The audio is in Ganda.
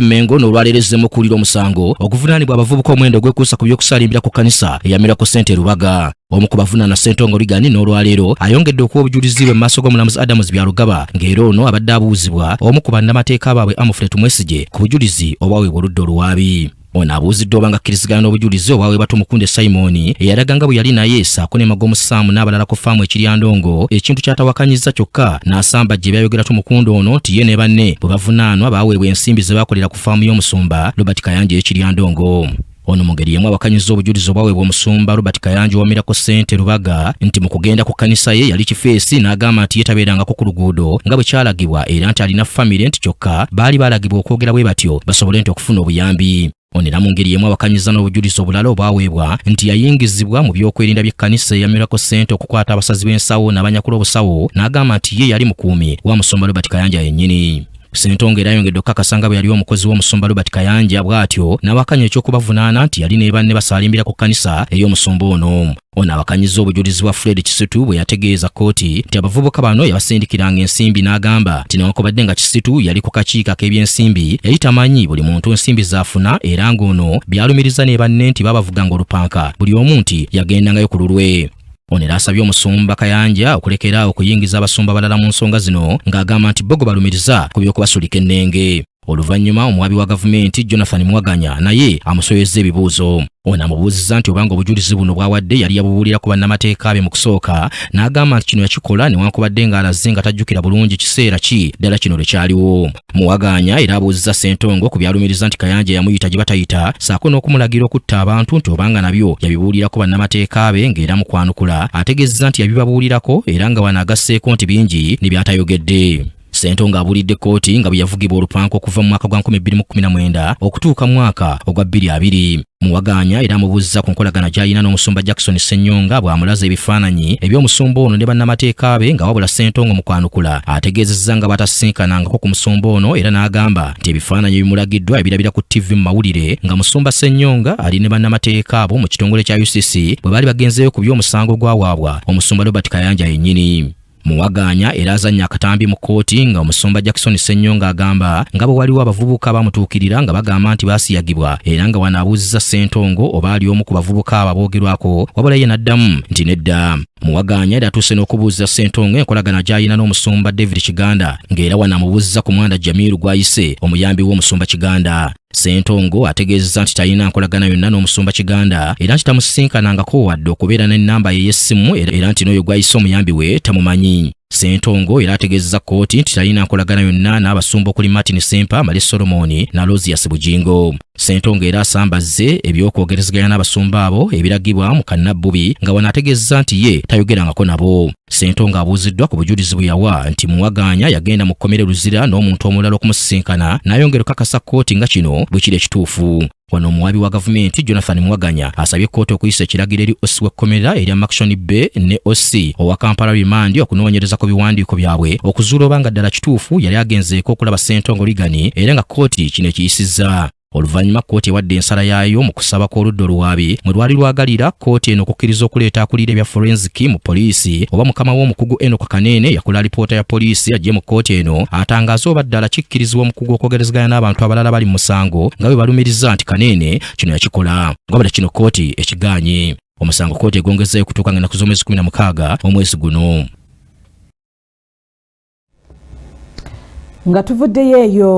Mengo n'olwalereze mu kulira omusango okuvunaanibwa abavubuka omwendo gwekuusa ku by'okusalimbira ku kkanisa eya Miracle Center Lubaga. Omu ku bavunaana Ssentongo Ligani n'olwaleero ayongedde okuwa obujulizi bwe mu maaso g'omulamuzi Adams Byalugaba ng'era ono abadde abuuzibwa omu ku bannamateeka baabwe Amufred Mwesigye ku bujulizi obwaweebwa oludda oluwaabi. Ono abuuziddwa oba ng'akkiriziganya n'obujulizi obwaweebwa Tumukunde Simon eyalaga nga bwe yali naye ssaako ne Magomo Sam n'abalala ku faamu ekiryandongo ekintu ky'atawakanyizza kyokka n'asambajja byayogera Tumukunde ono nti ye ne banne bwe bavunaanwa baaweebwa ensimbi ze baakolera ku faamu y'omusumba Robert Kayanja ekiryandongo. Ono mu ngeri y'emu abakanyizza obujulizi obwaweebwa omusumba Robert Kayanja wa Miracle Center Lubaga nti mu kugenda ku kkanisa ye yali kifeesi n'agamba nti yetabeerangako ku luguudo nga bwe kyalagibwa era nti alina famire nti kyokka baali balagibwa okwogera bwe batyo basobole nti okufuna obuyambi. Onera mu ngeri y'emu abakanyizza n'obujulizi obulala obwaweebwa nti yayingizibwa mu by'okwerinda by'ekkanisa ya Miracle Center okukwata abasazi b'ensawo n'abanyakula obusawo n'agamba nti ye yali mukuumi wa musumba Robert Kayanja yennyini. Ssentongo era ayongedde okukakasa nga bwe yali omukozi w'omusumba Robert Kayanja bw'atyo n'awakanya ekyokubavunaana nti yali ne banne basalimbira ku kkanisa ey'omusumba ono. Ono abakanyizza obujulizi bwa Fred Kisitu bwe yategeeza kkooti nti abavubuka bano yabasindikiranga ensimbi n'agamba nti newankubadde nga Kisitu yali ku kakiiko ak'ebyensimbi yali tamanyi buli muntu ensimbi zaafuna era ng'ono byalumiriza ne banne nti babavuganga olupanka buli omu nti yagendangayo ku lulwe. Ono era asabye omusumba Kayanja okulekera okuyingiza abasumba balala mu nsonga zino ng'agamba nti bo balumiriza ku by'okubasulika ennenge. Oluvannyuma omuwabi wa gavumenti Jonathan Mwaganya naye amusoyezza ebibuuzo. Ono amubuuzizza nti obanga obujulizi buno bwawadde yali yabubuulira ku bannamateeka be mu kusooka n'agamba nti kino yakikola newankubadde ng'alaze nga tajjukira bulungi kiseera ki ddala kino lwe kyaliwo. Mwaganya era abuuzizza Ssentongo ku byalumiriza nti Kayanja yamuyita gye batayita ssaako n'okumulagira okutta abantu nti obanga nabyo yabibuulira ku bannamateeka be ng'era mu kwanukula ategeezezza nti yabibabuulirako era nga wanagasseeko nti bingi ne byatayogedde. Ssentongo abulidde kkooti nga bwe yavugibwa olupanko okuva mu mwaka gwa 2019 okutuuka mu mwaka ogwa 2020. Mwaganya era amubuuzizza ku nkolagana gy'alina n'omusumba Jackson Ssenyonga bw'amulaza ebifaananyi eby'omusumba ono ne bannamateeka be nga wabula Ssentongo mu kwanukula ategeezezza nga batasinkanangako ku musumba ono era n'agamba nti ebifaananyi ebimulagiddwa ebirabira ku TV mu mawulire nga musumba Ssenyonga ali ne bannamateeka abo mu kitongole kya UCC bwe baali bagenzeeyo ku by'omusango gwawaabwa omusumba Robert Kayanja yennyini. Mwaganya era azannya akatambi mu kkooti nga omusumba Jackson Ssenyonga agamba nga bwe waliwo abavubuka bamutuukirira nga bagamba nti baasiyagibwa era nga wanaabuuzizza Ssentongo oba ali omu ku bavubuka ababoogerwako wabula ye n'addamu nti nedda. Mwaganya era atuuse n'okubuuziza Ssentongo enkolagana gy'alina n'omusumba David Kiganda ng'era wanaamubuuzizza ku mwanda Jamiru Gwayise omuyambi w'omusumba Kiganda. Ssentongo ategeezezza nti talina nkolagana yonna n'omusumba Kiganda era nti tamusisinkanangako wadde okubeera n'ennamba ye y'essimu era nti n'oyo Gwayise omuyambi we tamumanyi. Ssentongo era ategeezezza kkooti nti talina nkolagana yonna n'abasumba okuli Martin Sempa, Male Solomon na Rosias Bujingo. Ssentongo era asambazze eby'okwogerezeganya n'abasumba abo ebiragibwa mu kannabbubi nga wanaategeezezza nti ye tayogerangako nabo. Ssentongo abuuziddwa ku bujulizi bwe yawa nti Mwaganya yagenda mu kkomera Luzira n'omuntu omulala okumusisinkana n'ayongera okukakasa kkooti nga kino bwe kiri ekituufu. Wano omuwabi wa gavumenti Jonathan Mwaganya asabye kkooti okuyisa ekiragiro eri OC w'ekkomera erya Maction Bay ne OC owa Kampala Remand okunoonyereza ku biwandiiko byabwe okuzuula obanga ddala kituufu yali agenzeeko okulaba Ssentongo Ligani era nga kkooti kino ekiyisizza. Oluvannyuma kkooti ewadde ensala yaayo mu kusaba kw'oludda oluwaabi mwe lwali lwagalira kkooti eno okukkiriza okuleeta akulira ebya forensic mu poliisi oba mukama w'omukugu Enoch Kanene yakola alipoota ya poliisi ajje mu kkooti eno atangaza oba ddala kikkirizibwa omukugu okwogerezeganya n'abantu abalala bali mu musango nga bwe balumiriza nti Kanene kino yakikola wabula kino kkooti ekigaanye. Omusango kkooti egongezzayo kutuuka ng'ennaku z'omwezi 16 omwezi guno. Nga tuvuddeyo eyo